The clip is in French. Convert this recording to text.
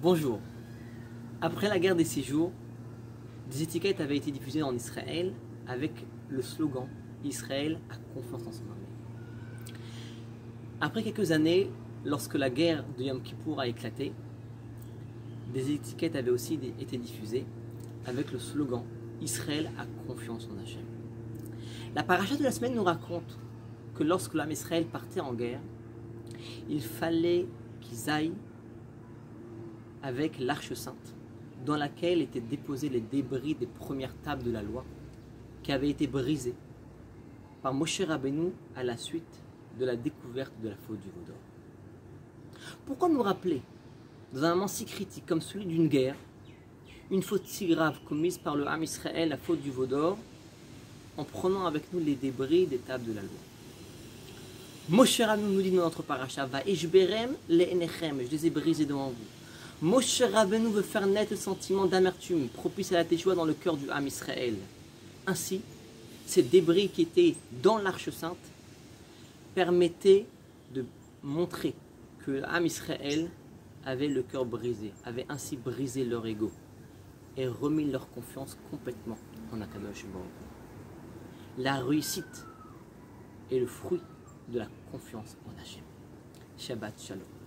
Bonjour. Après la guerre des 6 jours, des étiquettes avaient été diffusées en Israël avec le slogan « Israël a confiance en son armée ». Après quelques années, lorsque la guerre de Yom Kippour a éclaté, des étiquettes avaient aussi été diffusées avec le slogan « Israël a confiance en Hachem ». La paracha de la semaine nous raconte que lorsque l'âme Israël partait en guerre, il fallait qu'ils aillent avec l'arche sainte, dans laquelle étaient déposés les débris des premières tables de la loi, qui avaient été brisées par Moshe Rabbeinu à la suite de la découverte de la faute du veau d'or. Pourquoi nous rappeler, dans un moment si critique comme celui d'une guerre, une faute si grave commise par le Ham Israël, la faute du veau d'or, en prenant avec nous les débris des tables de la loi? Moshe Rabbeinu nous dit dans notre paracha, va eshberem le'enechem, je les ai brisés devant vous. Moshe Rabbeinu veut faire naître le sentiment d'amertume propice à la teshuva dans le cœur du Ham Israël. Ainsi, ces débris qui étaient dans l'arche sainte permettaient de montrer que le Ham Israël avait le cœur brisé, avait ainsi brisé leur ego et remis leur confiance complètement en Akadosh Baruch Hu. La réussite est le fruit de la confiance en Hachem. Shabbat Shalom.